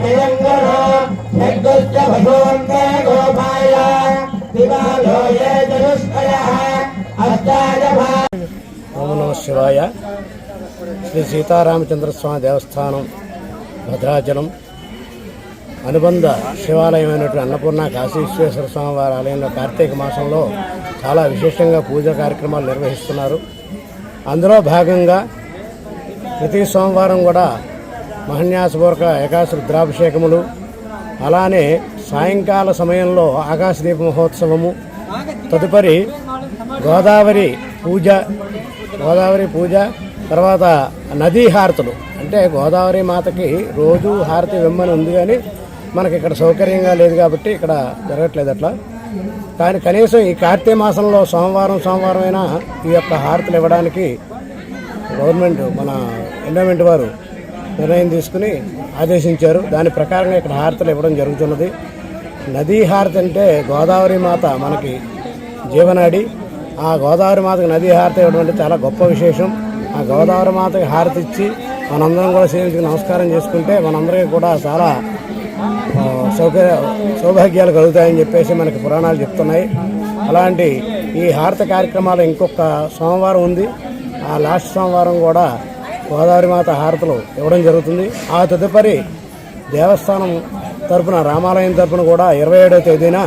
ఓం నమః శివాయ. శ్రీ సీతారామచంద్రస్వామి దేవస్థానం భద్రాచలం అనుబంధ శివాలయమైనటువంటి అన్నపూర్ణ కాశీశ్వేశ్వర స్వామి వారి ఆలయంలో కార్తీక మాసంలో చాలా విశేషంగా పూజా కార్యక్రమాలు నిర్వహిస్తున్నారు. అందులో భాగంగా ప్రతి సోమవారం కూడా మహన్యాసపూర్వక ఏకాదశి రుద్రాభిషేకములు, అలానే సాయంకాల సమయంలో ఆకాశదీప మహోత్సవము, తదుపరి గోదావరి పూజ, తర్వాత నదీ హారతులు. అంటే గోదావరి మాతకి రోజు హారతి ఇవ్వమని ఉంది, కానీ మనకి ఇక్కడ సౌకర్యంగా లేదు కాబట్టి ఇక్కడ జరగట్లేదు అట్లా. కానీ కనీసం ఈ కార్తీక మాసంలో సోమవారం అయినా ఈ యొక్క హారతులు ఇవ్వడానికి గవర్నమెంట్ మన ఎండోమెంట్ వారు నిర్ణయం తీసుకుని ఆదేశించారు. దాని ప్రకారంగా ఇక్కడ హారతులు ఇవ్వడం జరుగుతున్నది. నదీ హారతి అంటే గోదావరి మాత మనకి జీవనాడి. ఆ గోదావరి మాతకి నదీ హారతి ఇవ్వడం అంటే చాలా గొప్ప విశేషం. ఆ గోదావరి మాతకి హారతి ఇచ్చి మనందరం కూడా సేవించుకుని నమస్కారం చేసుకుంటే మనందరికీ కూడా చాలా సౌభాగ్యాలు కలుగుతాయని చెప్పేసి మనకి పురాణాలు చెప్తున్నాయి. అలాంటి ఈ హారతి కార్యక్రమాలు ఇంకొక సోమవారం ఉంది. ఆ లాస్ట్ సోమవారం కూడా గోదావరి మాత హారతులు ఇవ్వడం జరుగుతుంది. ఆ తదుపరి దేవస్థానం తరపున, రామాలయం తరపున కూడా 27వ తేదీన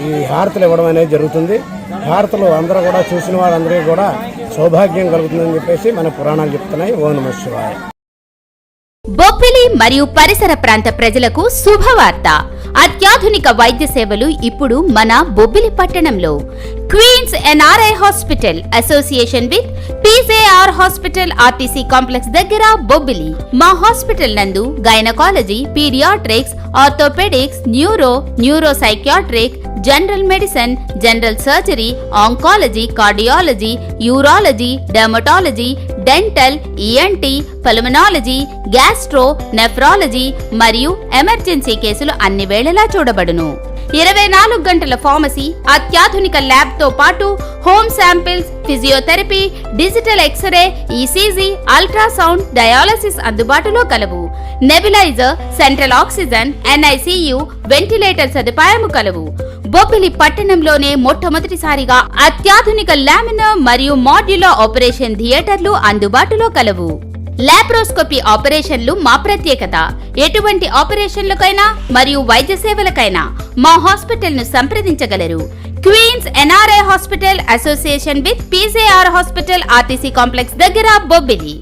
ఈ హారతులు ఇవ్వడం అనేది జరుగుతుంది. హారతులు అందరూ కూడా చూసిన వాళ్ళందరికీ కూడా సౌభాగ్యం కలుగుతుందని చెప్పేసి మన పురాణాలు చెప్తున్నాయి. ఓం నమః శివాయ. బొబ్బిలి మరియు పరిసర ప్రాంత ప్రజలకు శుభవార్త. అత్యాధునిక వైద్య సేవలు ఇప్పుడు మన బొబ్బిలి పట్టణంలో. Queens NRI hospital association with PJR hospital RTC complex దగ్గర బొబ్బిలి. మా హాస్పిటల్ నందు gynaecology, paediatrics, orthopaedics, neuro psychiatric, general medicine, general surgery, oncology, cardiology, urology, dermatology, dental, ENT, pulmonology, gastro, nephrology మరియు ఎమర్జెన్సీ కేసులు అన్ని వేళలా చూడబడును. 24 గంటల ఫార్మసీ, అత్యాధునిక ల్యాబ్ తో పాటు home samples, physiotherapy, digital x-ray, ECG, ultrasound, dialysis అందుబాటులో కలవు. Nebuliser, central oxygen, NICU, ventilator సదుపాయము కలవు. బొబ్బిలి పట్టణంలోనే మొట్టమొదటిసారిగా అత్యాధునిక లామినర్ మరియు మాడ్యులర్ ఆపరేషన్ థియేటర్లు అందుబాటులో కలవు. లాప్రోస్కోపీ ఆపరేషన్లు మా ప్రత్యేకత. ఎటువంటి ఆపరేషన్లకైనా మరియు వైద్య సేవలకైనా మా హాస్పిటల్ ను సంప్రదించగలరు. Queens NRI hospital association with PJR hospital RTC complex దగ్గర బొబ్బిలి.